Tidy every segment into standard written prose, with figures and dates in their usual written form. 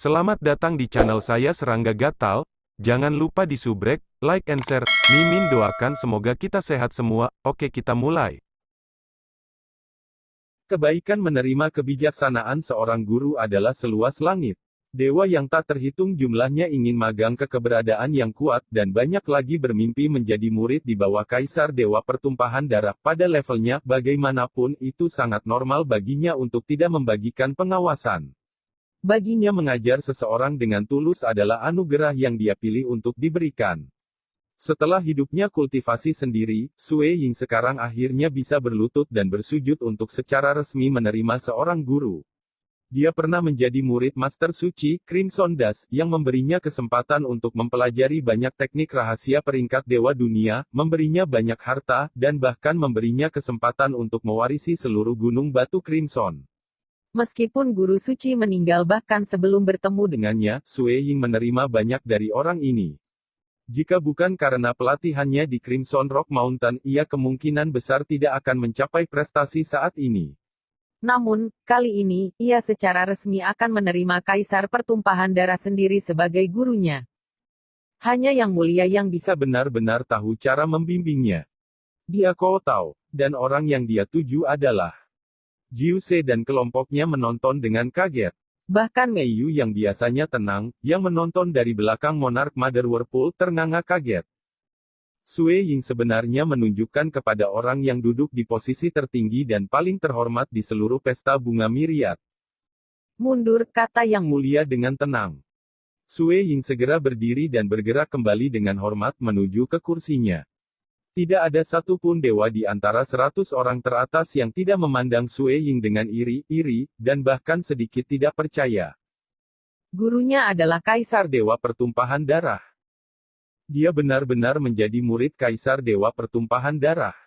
Selamat datang di channel saya Serangga Gatal. Jangan lupa di subrek, like and share. Mimin doakan semoga kita sehat semua. Oke, kita mulai. Kebaikan menerima kebijaksanaan seorang guru adalah seluas langit. Dewa yang tak terhitung jumlahnya ingin magang ke keberadaan yang kuat dan banyak lagi bermimpi menjadi murid di bawah Kaisar Dewa Pertumpahan Darah. Pada levelnya, bagaimanapun itu sangat normal baginya untuk tidak membagikan pengawasan. Baginya mengajar seseorang dengan tulus adalah anugerah yang dia pilih untuk diberikan. Setelah hidupnya kultivasi sendiri, Sue Ying sekarang akhirnya bisa berlutut dan bersujud untuk secara resmi menerima seorang guru. Dia pernah menjadi murid Master Suci, Crimson Dust, yang memberinya kesempatan untuk mempelajari banyak teknik rahasia peringkat Dewa Dunia, memberinya banyak harta, dan bahkan memberinya kesempatan untuk mewarisi seluruh gunung batu Crimson. Meskipun guru suci meninggal bahkan sebelum bertemu dengannya, Sue Ying menerima banyak dari orang ini. Jika bukan karena pelatihannya di Crimson Rock Mountain, ia kemungkinan besar tidak akan mencapai prestasi saat ini. Namun, kali ini, ia secara resmi akan menerima Kaisar Pertumpahan Darah sendiri sebagai gurunya. Hanya Yang Mulia yang bisa benar-benar tahu cara membimbingnya. Dia Kou Tao, dan orang yang dia tuju adalah Jiu Se dan kelompoknya menonton dengan kaget. Bahkan Mei Yu yang biasanya tenang, yang menonton dari belakang Monarch Mother Whirlpool ternganga kaget. Sue Ying sebenarnya menunjukkan kepada orang yang duduk di posisi tertinggi dan paling terhormat di seluruh pesta bunga Myriad. Mundur, kata Yang Mulia dengan tenang. Sue Ying segera berdiri dan bergerak kembali dengan hormat menuju ke kursinya. Tidak ada satupun dewa di antara 100 orang teratas yang tidak memandang Sue Ying dengan iri, dan bahkan sedikit tidak percaya. Gurunya adalah Kaisar Dewa Pertumpahan Darah. Dia benar-benar menjadi murid Kaisar Dewa Pertumpahan Darah.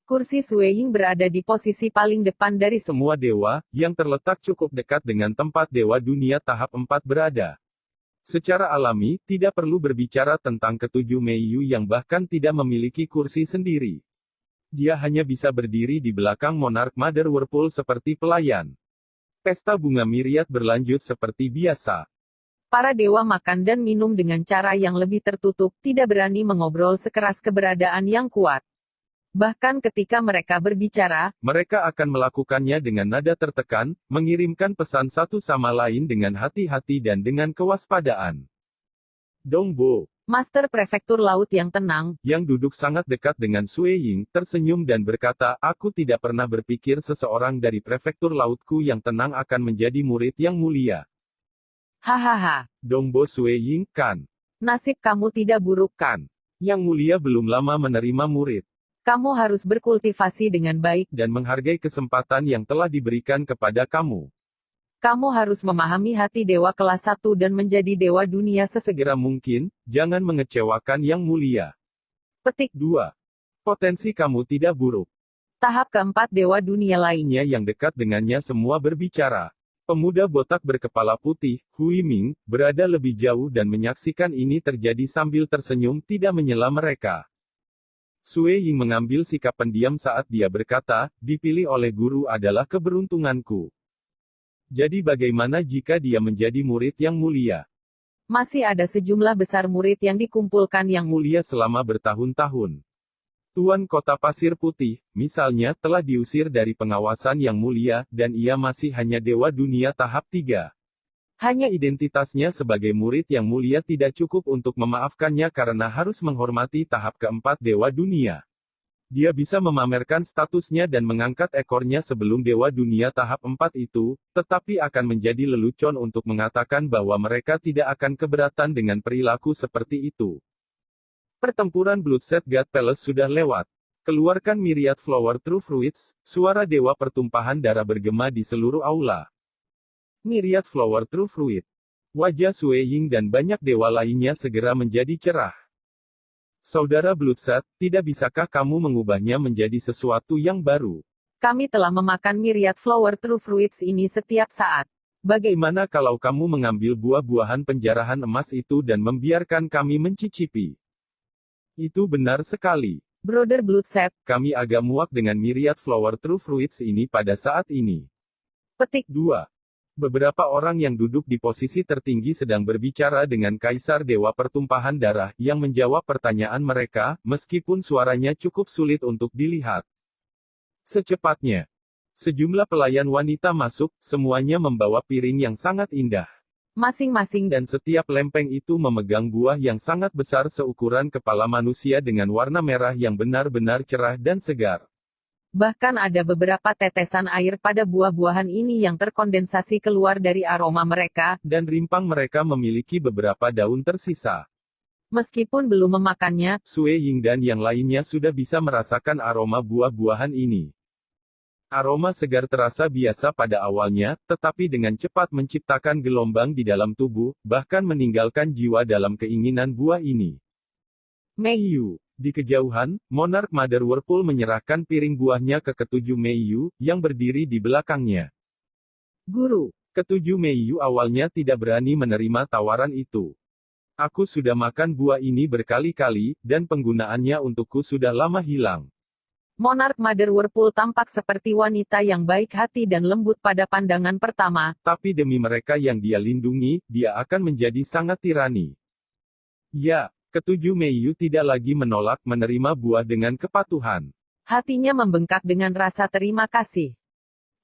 Kursi Sue Ying berada di posisi paling depan dari semua dewa, yang terletak cukup dekat dengan tempat Dewa Dunia tahap 4 berada. Secara alami, tidak perlu berbicara tentang ketujuh Mei Yu yang bahkan tidak memiliki kursi sendiri. Dia hanya bisa berdiri di belakang Monarch Mother Whirlpool seperti pelayan. Pesta bunga Myriad berlanjut seperti biasa. Para dewa makan dan minum dengan cara yang lebih tertutup, tidak berani mengobrol sekeras keberadaan yang kuat. Bahkan ketika mereka berbicara, mereka akan melakukannya dengan nada tertekan, mengirimkan pesan satu sama lain dengan hati-hati dan dengan kewaspadaan. Dong Bo, Master Prefektur Laut yang tenang, yang duduk sangat dekat dengan Sue Ying, tersenyum dan berkata, aku tidak pernah berpikir seseorang dari Prefektur Lautku yang tenang akan menjadi murid yang mulia. Hahaha, Dong Bo Sue Ying, kan? Nasib kamu tidak buruk, kan? Yang Mulia belum lama menerima murid. Kamu harus berkultivasi dengan baik dan menghargai kesempatan yang telah diberikan kepada kamu. Kamu harus memahami hati dewa kelas 1 dan menjadi dewa dunia sesegera mungkin, jangan mengecewakan Yang Mulia. Petik 2. Potensi kamu tidak buruk. Tahap keempat dewa dunia lainnya yang dekat dengannya semua berbicara. Pemuda botak berkepala putih, Hui Ming, berada lebih jauh dan menyaksikan ini terjadi sambil tersenyum tidak menyela mereka. Sue Ying mengambil sikap pendiam saat dia berkata, dipilih oleh guru adalah keberuntunganku. Jadi bagaimana jika dia menjadi murid yang mulia? Masih ada sejumlah besar murid yang dikumpulkan yang mulia selama bertahun-tahun. Tuan Kota Pasir Putih, misalnya, telah diusir dari pengawasan yang mulia, dan ia masih hanya Dewa Dunia tahap 3. Hanya identitasnya sebagai murid yang mulia tidak cukup untuk memaafkannya karena harus menghormati tahap keempat Dewa Dunia. Dia bisa memamerkan statusnya dan mengangkat ekornya sebelum Dewa Dunia tahap 4 itu, tetapi akan menjadi lelucon untuk mengatakan bahwa mereka tidak akan keberatan dengan perilaku seperti itu. Pertempuran Bloodset God Palace sudah lewat. Keluarkan Myriad Flower True Fruits, suara Dewa Pertumpahan Darah bergema di seluruh aula. Myriad Flower True Fruit. Wajah Sue Ying dan banyak dewa lainnya segera menjadi cerah. Saudara Bloodset, tidak bisakah kamu mengubahnya menjadi sesuatu yang baru? Kami telah memakan Myriad Flower True Fruits ini setiap saat. Bagaimana kalau kamu mengambil buah-buahan penjarahan emas itu dan membiarkan kami mencicipi? Itu benar sekali. Brother Bloodset, kami agak muak dengan Myriad Flower True Fruits ini pada saat ini. Petik 2. Beberapa orang yang duduk di posisi tertinggi sedang berbicara dengan Kaisar Dewa Pertumpahan Darah, yang menjawab pertanyaan mereka, meskipun suaranya cukup sulit untuk dilihat. Secepatnya, sejumlah pelayan wanita masuk, semuanya membawa piring yang sangat indah. Masing-masing Dan setiap lempeng itu memegang buah yang sangat besar seukuran kepala manusia dengan warna merah yang benar-benar cerah dan segar. bahkan ada beberapa tetesan air pada buah-buahan ini yang terkondensasi keluar dari aroma mereka, Dan rimpang mereka memiliki beberapa daun tersisa. meskipun belum memakannya. Sue Ying dan yang lainnya sudah bisa merasakan aroma buah-buahan ini. Aroma segar terasa biasa pada awalnya, tetapi dengan cepat menciptakan gelombang di dalam tubuh, bahkan meninggalkan jiwa dalam keinginan buah ini. Meiyu. Di kejauhan, Monarch Mother Whirlpool menyerahkan piring buahnya ke ketujuh Meiyu, yang berdiri di belakangnya. Guru, Ketujuh Meiyu awalnya tidak berani menerima tawaran itu. Aku sudah makan buah ini berkali-kali, dan penggunaannya untukku sudah lama hilang. Monarch Mother Whirlpool tampak seperti wanita yang baik hati dan lembut pada pandangan pertama. Tapi demi mereka yang dia lindungi, dia akan menjadi sangat tirani. Ya, ketujuh Meiyu tidak lagi menolak menerima buah dengan kepatuhan. Hatinya membengkak dengan rasa terima kasih.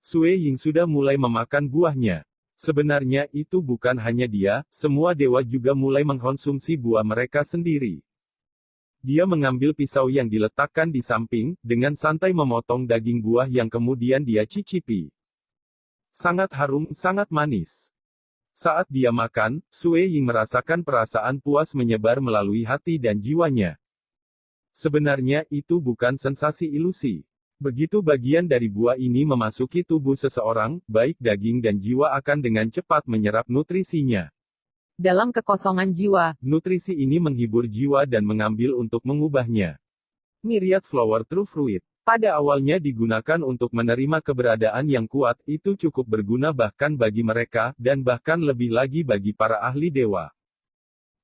Sue Ying sudah mulai memakan buahnya. Sebenarnya itu bukan hanya dia, semua dewa juga mulai mengkonsumsi buah mereka sendiri. Dia mengambil pisau yang diletakkan di samping, dengan santai memotong daging buah yang kemudian dia cicipi. Sangat harum, sangat manis. Saat dia makan, Sue Ying merasakan perasaan puas menyebar melalui hati dan jiwanya. Sebenarnya itu bukan sensasi ilusi. Begitu bagian dari buah ini memasuki tubuh seseorang, baik daging dan jiwa akan dengan cepat menyerap nutrisinya. Dalam kekosongan jiwa, Nutrisi ini menghibur jiwa dan mengambil untuk mengubahnya. Myriad Flower True Fruit. Pada awalnya digunakan untuk menerima keberadaan yang kuat, itu cukup berguna bahkan bagi mereka, dan bahkan lebih lagi bagi para ahli dewa.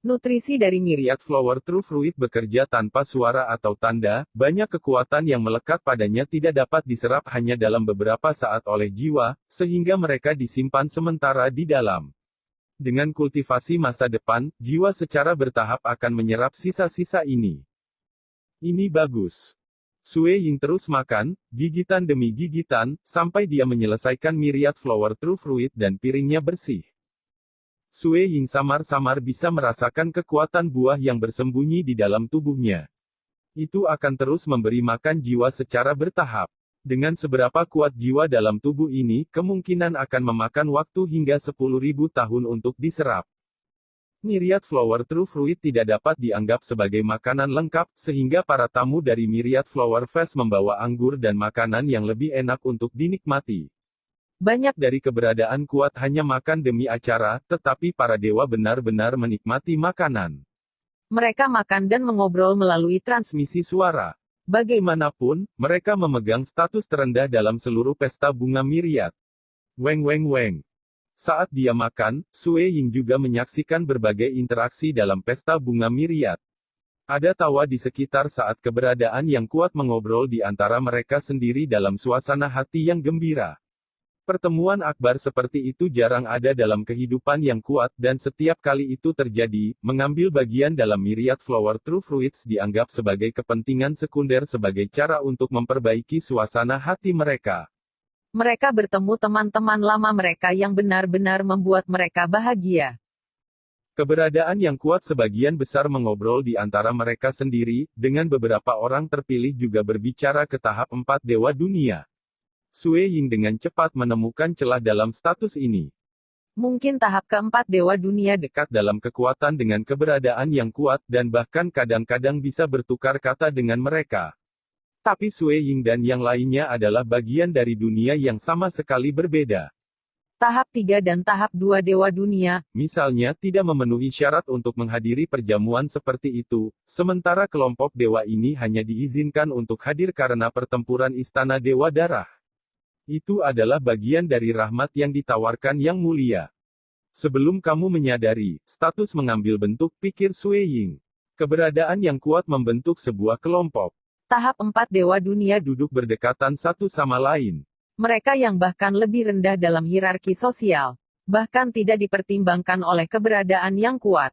nutrisi dari Myriad Flower True Fruit bekerja tanpa suara atau tanda, banyak kekuatan yang melekat padanya tidak dapat diserap hanya dalam beberapa saat oleh jiwa, sehingga mereka disimpan sementara di dalam. Dengan kultivasi masa depan, jiwa secara bertahap akan menyerap sisa-sisa ini. Ini bagus. Sue Ying terus makan, gigitan demi gigitan, sampai dia menyelesaikan Myriad Flower True Fruit dan piringnya bersih. Sue Ying samar-samar bisa merasakan kekuatan buah yang bersembunyi di dalam tubuhnya. Itu akan terus memberi makan jiwa secara bertahap. Dengan seberapa kuat jiwa dalam tubuh ini, kemungkinan akan memakan waktu hingga 10.000 tahun untuk diserap. Myriad Flower True Fruit tidak dapat dianggap sebagai makanan lengkap, sehingga para tamu dari Myriad Flower Fest membawa anggur dan makanan yang lebih enak untuk dinikmati. Banyak dari keberadaan kuat hanya makan demi acara, tetapi para dewa benar-benar menikmati makanan. mereka makan dan mengobrol melalui Transmisi suara. Bagaimanapun, mereka memegang status terendah dalam seluruh pesta bunga Myriad. Weng weng weng. Saat dia makan, Sue Ying juga menyaksikan berbagai interaksi dalam pesta bunga Myriad. Ada tawa di sekitar saat keberadaan yang kuat mengobrol di antara mereka sendiri dalam suasana hati yang gembira. Pertemuan akbar seperti itu jarang ada dalam kehidupan yang kuat, dan setiap kali itu terjadi, mengambil bagian dalam Myriad Flower True Fruits dianggap sebagai kepentingan sekunder sebagai cara untuk memperbaiki suasana hati mereka. Mereka bertemu teman-teman lama mereka yang benar-benar membuat mereka bahagia. Keberadaan yang kuat sebagian besar mengobrol di antara mereka sendiri, dengan beberapa orang terpilih juga berbicara ke tahap 4 dewa dunia. Sue Ying dengan cepat menemukan celah dalam status ini. Mungkin tahap keempat dewa dunia Dekat dalam kekuatan dengan keberadaan yang kuat, dan bahkan kadang-kadang bisa bertukar kata dengan mereka. Tapi Sue Ying dan yang lainnya adalah bagian dari dunia yang sama sekali berbeda. tahap 3 dan tahap 2 dewa dunia. Misalnya tidak memenuhi syarat untuk menghadiri perjamuan seperti itu, sementara kelompok dewa ini hanya diizinkan untuk hadir karena pertempuran Istana Dewa Darah. Itu adalah bagian dari rahmat yang ditawarkan Yang Mulia. Sebelum kamu menyadari, status mengambil bentuk, pikir Sue Ying. Keberadaan yang kuat membentuk sebuah kelompok. Tahap 4 dewa dunia. Duduk berdekatan satu sama lain. Mereka yang bahkan lebih rendah dalam hierarki sosial. Bahkan tidak dipertimbangkan oleh keberadaan yang kuat.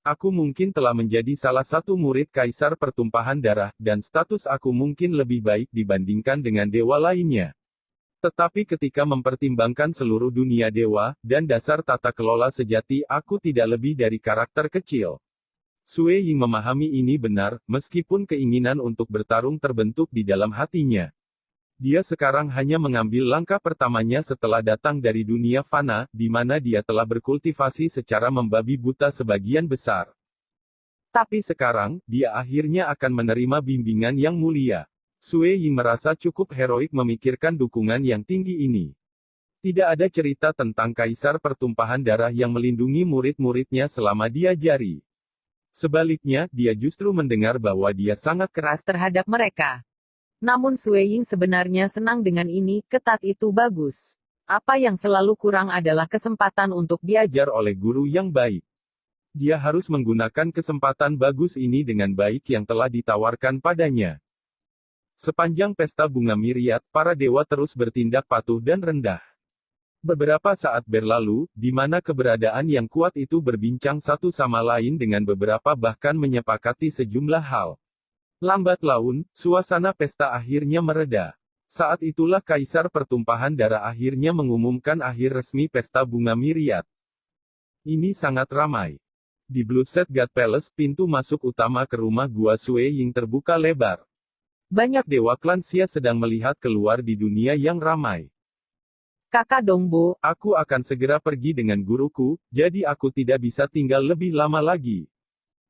Aku mungkin telah menjadi salah satu murid Kaisar Pertumpahan Darah, dan status aku mungkin lebih baik dibandingkan dengan dewa lainnya. Tetapi ketika mempertimbangkan seluruh dunia dewa, dan dasar tata kelola sejati, aku tidak lebih dari karakter kecil. Sue Ying memahami ini benar, meskipun keinginan untuk bertarung terbentuk di dalam hatinya. Dia sekarang hanya mengambil langkah pertamanya setelah datang dari dunia fana, di mana dia telah berkultivasi secara membabi buta sebagian besar. Tapi sekarang, dia akhirnya akan menerima bimbingan yang mulia. Sue Ying merasa cukup heroik memikirkan dukungan yang tinggi ini. Tidak ada cerita tentang Kaisar Pertumpahan Darah yang melindungi murid-muridnya selama diajari. Sebaliknya, dia justru mendengar bahwa dia sangat Keras terhadap mereka. Namun Sue Ying sebenarnya senang dengan ini, ketat itu bagus. Apa yang selalu kurang adalah kesempatan untuk diajar oleh guru yang baik. Dia harus menggunakan kesempatan bagus ini dengan baik yang telah ditawarkan padanya. Sepanjang pesta bunga Miriat, para dewa terus bertindak patuh dan rendah. Beberapa saat berlalu, di mana keberadaan yang kuat itu berbincang satu sama lain dengan beberapa bahkan menyepakati sejumlah hal. Lambat laun, suasana pesta akhirnya mereda. Saat itulah Kaisar Pertumpahan Darah akhirnya mengumumkan akhir resmi pesta bunga Miriat. Ini sangat ramai. Di Bloodset God Palace, pintu masuk utama ke rumah gua Sue Ying terbuka lebar. Banyak dewa klan Xia sedang melihat keluar di dunia yang ramai. Kakak Dongbo, aku akan segera pergi dengan guruku, jadi aku tidak bisa tinggal lebih lama lagi.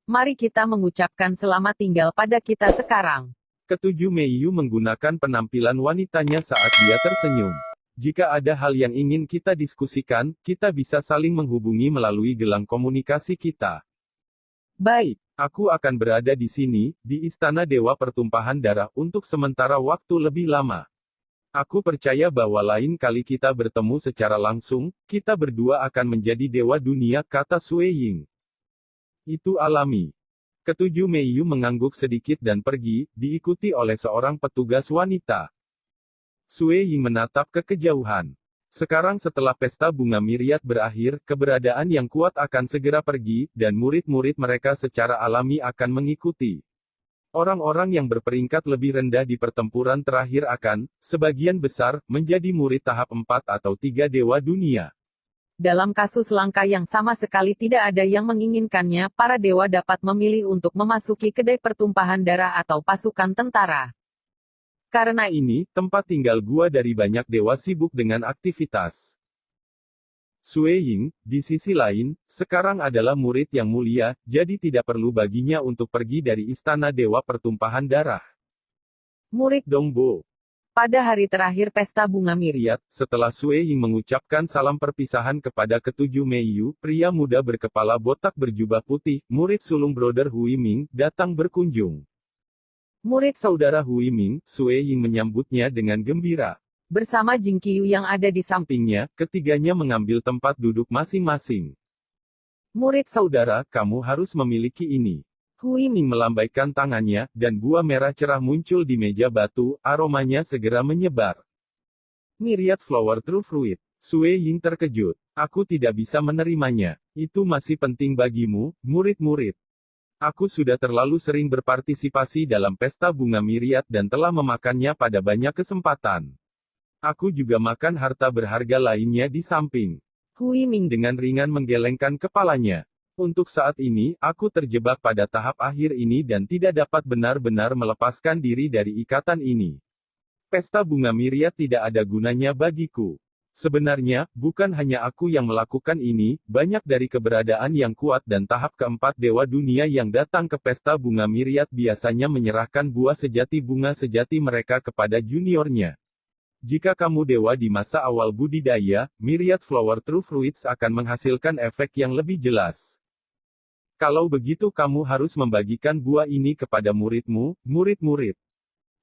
Mari kita mengucapkan selamat tinggal pada kita sekarang. Ketujuh Meiyu menggunakan penampilan wanitanya saat dia tersenyum. Jika ada hal yang ingin kita diskusikan, kita bisa saling menghubungi melalui gelang komunikasi kita. Baik, aku akan berada di sini, di Istana Dewa Pertumpahan Darah, untuk sementara waktu lebih lama. Aku percaya bahwa lain kali kita bertemu secara langsung, kita berdua akan menjadi dewa dunia, kata Sue Ying. Itu alami. Ketujuh Meiyu mengangguk sedikit dan pergi, diikuti oleh seorang petugas wanita. Sue Ying menatap ke kejauhan. Sekarang setelah pesta bunga Miriat berakhir, keberadaan yang kuat akan segera pergi, dan murid-murid mereka secara alami akan mengikuti. Orang-orang yang berperingkat lebih rendah di pertempuran terakhir akan, sebagian besar, menjadi murid tahap 4 atau 3 dewa dunia. Dalam kasus langka yang sama sekali tidak ada yang menginginkannya, para dewa dapat memilih untuk memasuki kedai pertumpahan darah atau pasukan tentara. Karena ini, tempat tinggal gua dari banyak dewa sibuk dengan aktivitas. Sue Ying, di sisi lain, sekarang adalah murid yang mulia, jadi tidak perlu baginya untuk pergi dari Istana Dewa Pertumpahan Darah. Murid Dongbo. Pada hari terakhir pesta bunga Miriat, setelah Sue Ying mengucapkan salam perpisahan kepada ketujuh Meiyu, pria muda berkepala botak berjubah putih, murid sulung Brother Hui Ming, datang berkunjung. Murid saudara Hui Ming, Sue Ying menyambutnya dengan gembira. Bersama Jing Qiyu yang ada di sampingnya, ketiganya mengambil tempat duduk masing-masing. Murid saudara, kamu harus memiliki ini. Hui Ming melambaikan tangannya, dan buah merah cerah muncul di meja batu, aromanya segera menyebar. Myriad Flower True Fruit. Sue Ying terkejut. Aku tidak bisa menerimanya. Itu masih penting bagimu, murid-murid. Aku sudah terlalu sering berpartisipasi dalam pesta bunga Myriad dan telah memakannya pada banyak kesempatan. Aku juga makan harta berharga lainnya di samping. Hui Ming dengan ringan menggelengkan kepalanya. Untuk saat ini, aku terjebak pada tahap akhir ini dan tidak dapat benar-benar melepaskan diri dari ikatan ini. Pesta bunga Myriad tidak ada gunanya bagiku. Sebenarnya, bukan hanya aku yang melakukan ini, banyak dari keberadaan yang kuat dan tahap keempat dewa dunia yang datang ke pesta bunga Myriad biasanya menyerahkan buah sejati bunga sejati mereka kepada juniornya. Jika kamu dewa di masa awal budidaya, Myriad Flower True Fruits akan menghasilkan efek yang lebih jelas. Kalau begitu kamu harus membagikan buah ini kepada muridmu, murid-murid.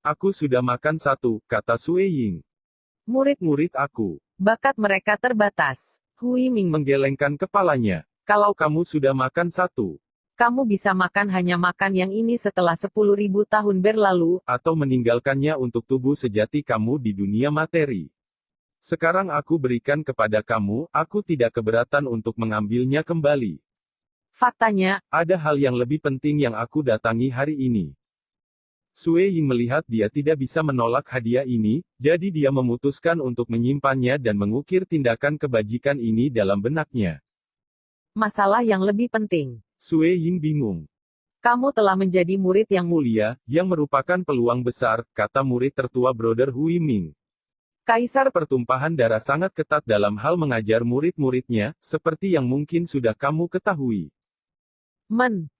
Aku sudah makan satu, kata Sue Ying. Murid-murid aku. Bakat mereka terbatas. Hui Ming menggelengkan kepalanya. Kalau kamu sudah makan satu, kamu bisa makan hanya makan yang ini setelah 10.000 tahun berlalu, atau meninggalkannya untuk tubuh sejati kamu di dunia materi. Sekarang aku berikan kepada kamu, aku tidak keberatan untuk mengambilnya kembali. Faktanya, Ada hal yang lebih penting yang aku datangi hari ini. Sue Ying melihat dia tidak bisa menolak hadiah ini, jadi dia memutuskan untuk menyimpannya dan mengukir tindakan kebajikan ini dalam benaknya. masalah yang lebih penting. Sue Ying bingung. Kamu telah menjadi murid yang Mulia, yang merupakan peluang besar, kata murid tertua Brother Hui Ming. Kaisar. Pertumpahan darah sangat ketat dalam hal mengajar murid-muridnya, seperti yang mungkin sudah kamu ketahui.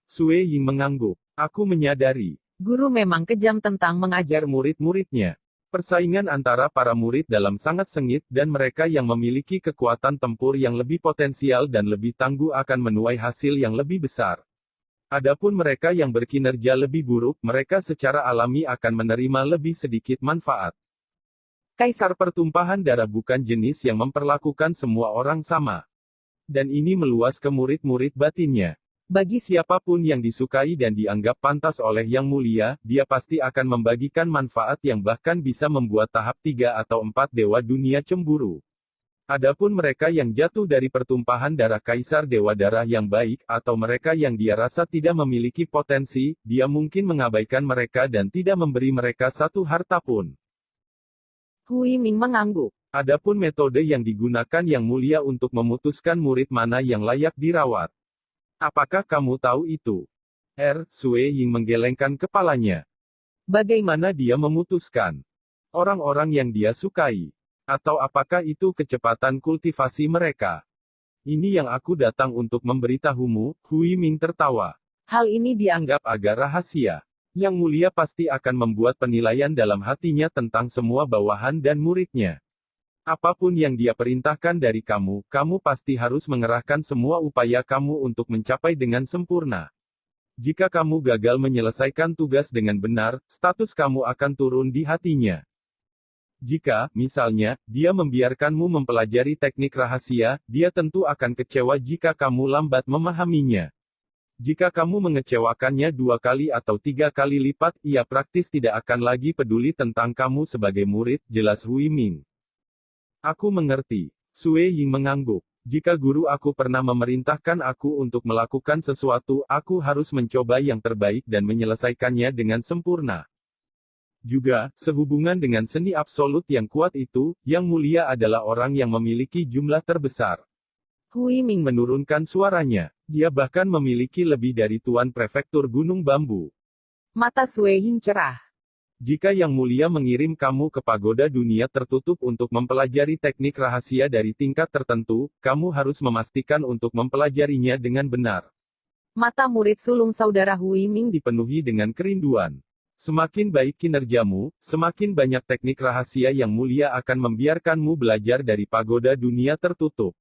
Sue Ying mengangguk. Aku menyadari. Guru memang kejam tentang mengajar Murid-muridnya. Persaingan antara para murid dalam sangat sengit, dan mereka yang memiliki kekuatan tempur yang lebih potensial dan lebih tangguh akan menuai hasil yang lebih besar. Adapun mereka yang berkinerja lebih buruk, mereka secara alami akan menerima lebih sedikit manfaat. Kaisar. Pertumpahan darah bukan jenis yang memperlakukan semua orang sama. Dan ini meluas ke murid-murid batinnya. Bagi siapapun yang disukai dan dianggap pantas oleh Yang Mulia, dia pasti akan membagikan manfaat yang bahkan bisa membuat tahap 3 atau 4 dewa dunia cemburu. Adapun mereka yang jatuh dari pertumpahan darah Kaisar Dewa Darah yang baik, atau mereka yang dia rasa tidak memiliki potensi, dia mungkin mengabaikan mereka dan tidak memberi mereka satu harta pun. Hui Ming mengangguk. Adapun metode yang digunakan Yang Mulia untuk memutuskan murid mana yang layak dirawat. Apakah kamu tahu itu? Sue Ying menggelengkan kepalanya. Bagaimana dia memutuskan orang-orang yang dia sukai? Atau apakah itu kecepatan kultivasi mereka? Ini yang aku datang untuk memberitahumu, Hui Ming tertawa. Hal ini dianggap agak rahasia. Yang Mulia pasti akan membuat penilaian dalam hatinya tentang semua bawahan dan muridnya. Apapun yang dia perintahkan dari kamu, kamu pasti harus mengerahkan semua upaya kamu untuk mencapai dengan sempurna. Jika kamu gagal menyelesaikan tugas dengan benar, status kamu akan turun di hatinya. Jika, misalnya, dia membiarkanmu mempelajari teknik rahasia, dia tentu akan kecewa jika kamu lambat memahaminya. Jika kamu mengecewakannya 2 kali atau 3 kali lipat, ia praktis tidak akan lagi peduli tentang kamu sebagai murid, jelas Hui Ming. Aku mengerti. Sue Ying mengangguk. Jika guru aku pernah memerintahkan aku untuk melakukan sesuatu, aku harus mencoba yang terbaik dan menyelesaikannya dengan sempurna. Juga, sehubungan dengan seni absolut yang kuat itu, Yang Mulia adalah orang yang memiliki jumlah terbesar. Hui Ming menurunkan suaranya. Dia bahkan memiliki lebih dari Tuan Prefektur Gunung Bambu. Mata Sue Ying cerah. Jika Yang Mulia mengirim kamu ke pagoda dunia tertutup untuk mempelajari teknik rahasia dari tingkat tertentu, kamu harus memastikan untuk mempelajarinya dengan benar. Mata murid sulung saudara Hui Ming dipenuhi dengan kerinduan. Semakin baik kinerjamu, semakin banyak teknik rahasia Yang Mulia akan membiarkanmu belajar dari pagoda dunia tertutup.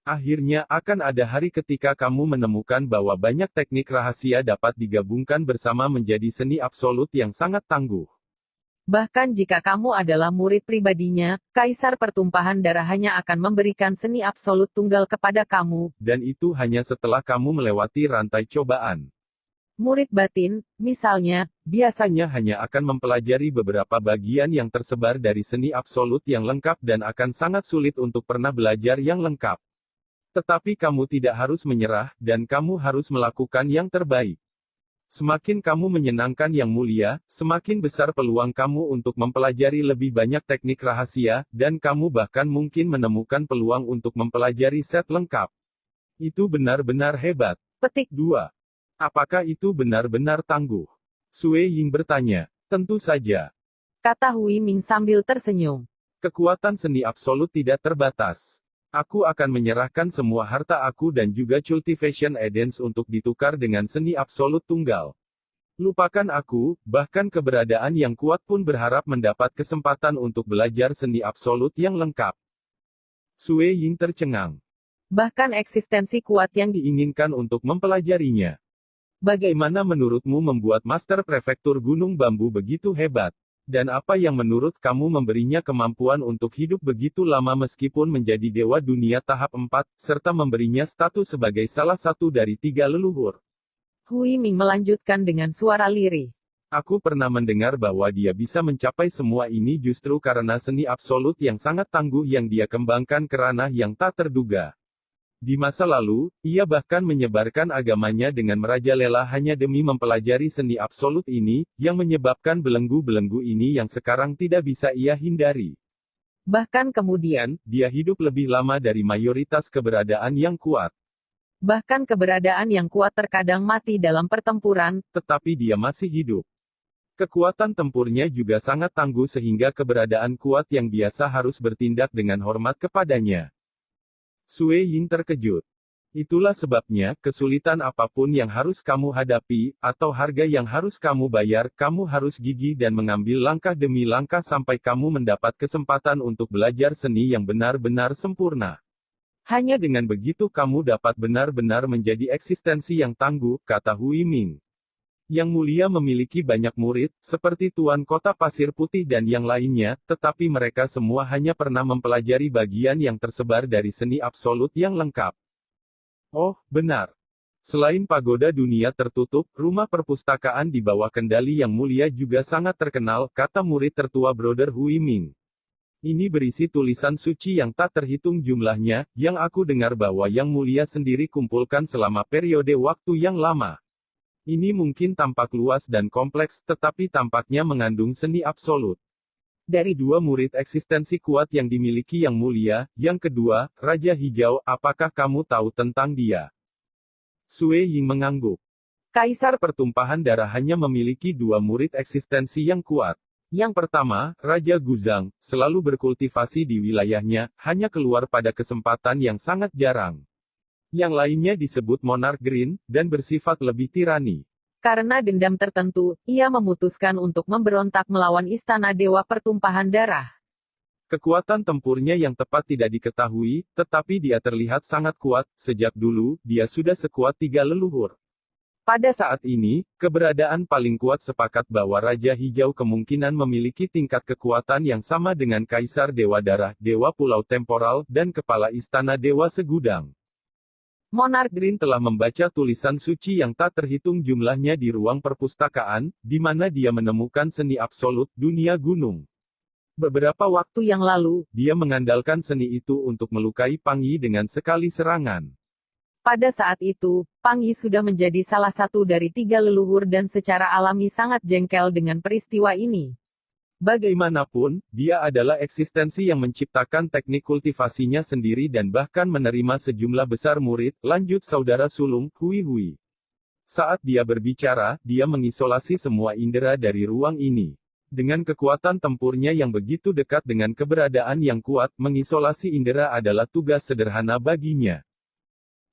Akhirnya, akan ada hari ketika kamu menemukan bahwa banyak teknik rahasia dapat digabungkan bersama menjadi seni absolut yang sangat tangguh. Bahkan jika kamu adalah murid pribadinya, Kaisar Pertumpahan Darah hanya akan memberikan seni absolut tunggal kepada kamu. Dan itu hanya setelah kamu melewati rantai cobaan. Murid batin, misalnya, biasanya hanya akan mempelajari beberapa bagian yang tersebar dari seni absolut yang lengkap dan akan sangat sulit untuk pernah belajar yang lengkap. Tetapi kamu tidak harus menyerah, dan kamu harus melakukan yang terbaik. Semakin kamu menyenangkan Yang Mulia, semakin besar peluang kamu untuk mempelajari lebih banyak teknik rahasia, dan kamu bahkan mungkin menemukan peluang untuk mempelajari set lengkap. Itu benar-benar hebat. Petik 2. Apakah itu benar-benar tangguh? Sue Ying bertanya. Tentu saja. Kata Hui Ming sambil tersenyum. Kekuatan seni absolut tidak terbatas. Aku akan menyerahkan semua harta aku dan juga cultivation Edens untuk ditukar dengan seni absolut tunggal. Lupakan aku, bahkan keberadaan yang kuat pun berharap mendapat kesempatan untuk belajar seni absolut yang lengkap. Sue Ying tercengang. Bahkan eksistensi kuat yang diinginkan untuk mempelajarinya. Bagaimana menurutmu membuat Master Prefektur Gunung Bambu begitu hebat? Dan apa yang menurut kamu memberinya kemampuan untuk hidup begitu lama meskipun menjadi dewa dunia tahap 4, serta memberinya status sebagai salah satu dari 3 leluhur? Hui Ming melanjutkan dengan suara lirih. Aku pernah mendengar bahwa dia bisa mencapai semua ini justru karena seni absolut yang sangat tangguh yang dia kembangkan ke ranah yang tak terduga. Di masa lalu, ia bahkan menyebarkan agamanya dengan merajalela hanya demi mempelajari seni absolut ini, yang menyebabkan belenggu-belenggu ini yang sekarang tidak bisa ia hindari. Bahkan kemudian, Dia hidup lebih lama dari mayoritas keberadaan yang kuat. bahkan keberadaan yang kuat terkadang mati dalam pertempuran, Tetapi dia masih hidup. Kekuatan tempurnya juga sangat tangguh sehingga keberadaan kuat yang biasa harus bertindak dengan hormat kepadanya. Sue Ying terkejut. Itulah sebabnya, kesulitan apapun yang harus kamu hadapi, atau harga yang harus kamu bayar, kamu harus gigih dan mengambil langkah demi langkah sampai kamu mendapat kesempatan untuk belajar seni yang benar-benar sempurna. Hanya dengan begitu kamu dapat benar-benar menjadi eksistensi yang tangguh, kata Hui Ming. Yang Mulia memiliki banyak murid, seperti Tuan Kota Pasir Putih dan yang lainnya, tetapi mereka semua hanya pernah mempelajari bagian yang tersebar dari seni absolut yang lengkap. Oh, benar. Selain pagoda dunia tertutup, rumah perpustakaan di bawah kendali Yang Mulia juga sangat terkenal, kata murid tertua Brother Hui Ming. Ini berisi tulisan suci yang tak terhitung jumlahnya, yang aku dengar bahwa Yang Mulia sendiri kumpulkan selama periode waktu yang lama. Ini mungkin tampak luas dan kompleks, tetapi tampaknya mengandung seni absolut. Dari dua murid eksistensi kuat yang dimiliki Yang Mulia, yang kedua, Raja Hijau, apakah kamu tahu tentang dia? Sue Ying mengangguk. Kaisar Pertumpahan Darah hanya memiliki dua murid eksistensi yang kuat. Yang pertama, Raja Guzang, selalu berkultivasi di wilayahnya, hanya keluar pada kesempatan yang sangat jarang. Yang lainnya disebut Monarch Green, dan bersifat lebih tirani. karena dendam tertentu, ia memutuskan untuk memberontak melawan Istana Dewa Pertumpahan Darah. Kekuatan tempurnya yang tepat tidak diketahui, tetapi dia terlihat sangat kuat. Sejak dulu, dia sudah sekuat tiga leluhur. Pada saat ini, keberadaan paling kuat sepakat bahwa Raja Hijau kemungkinan memiliki tingkat kekuatan yang sama dengan Kaisar Dewa Darah, Dewa Pulau Temporal, dan Kepala Istana Dewa Segudang. Monarch Green telah membaca tulisan suci yang tak terhitung jumlahnya di ruang perpustakaan, di mana dia menemukan seni absolut, dunia gunung. Beberapa waktu yang lalu, dia mengandalkan seni itu untuk melukai Pang Yi dengan sekali serangan. pada saat itu, Pang Yi sudah menjadi salah satu dari tiga leluhur dan secara alami sangat jengkel dengan peristiwa ini. Bagaimanapun, dia adalah eksistensi yang menciptakan teknik kultivasinya sendiri dan bahkan menerima sejumlah besar murid, lanjut saudara sulung, Hui Hui. Saat dia berbicara, dia mengisolasi semua indera dari ruang ini. Dengan kekuatan tempurnya yang begitu dekat dengan keberadaan yang kuat, mengisolasi indera adalah tugas sederhana baginya.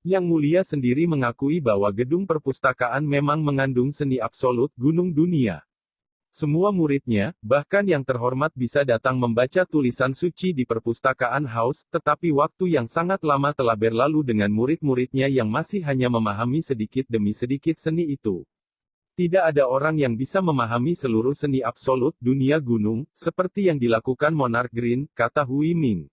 Yang Mulia sendiri mengakui bahwa gedung perpustakaan memang mengandung seni absolut, gunung dunia. Semua muridnya, bahkan yang terhormat bisa datang membaca tulisan suci di perpustakaan House, tetapi waktu yang sangat lama telah berlalu dengan murid-muridnya yang masih hanya memahami sedikit demi sedikit seni itu. Tidak ada orang yang bisa memahami seluruh seni absolut, dunia gunung, seperti yang dilakukan Monarch Green, kata Hui Ming.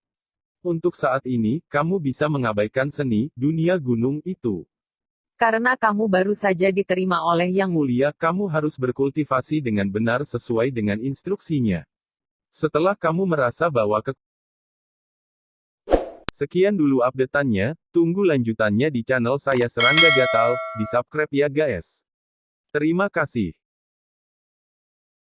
Untuk saat ini, kamu bisa mengabaikan seni, dunia gunung itu. Karena kamu baru saja diterima oleh Yang Mulia, kamu harus berkultivasi dengan benar sesuai dengan instruksinya. Setelah kamu merasa bahwa Sekian dulu update-annya, tunggu lanjutannya di channel saya Serangga Gatal, di subscribe ya guys. Terima kasih.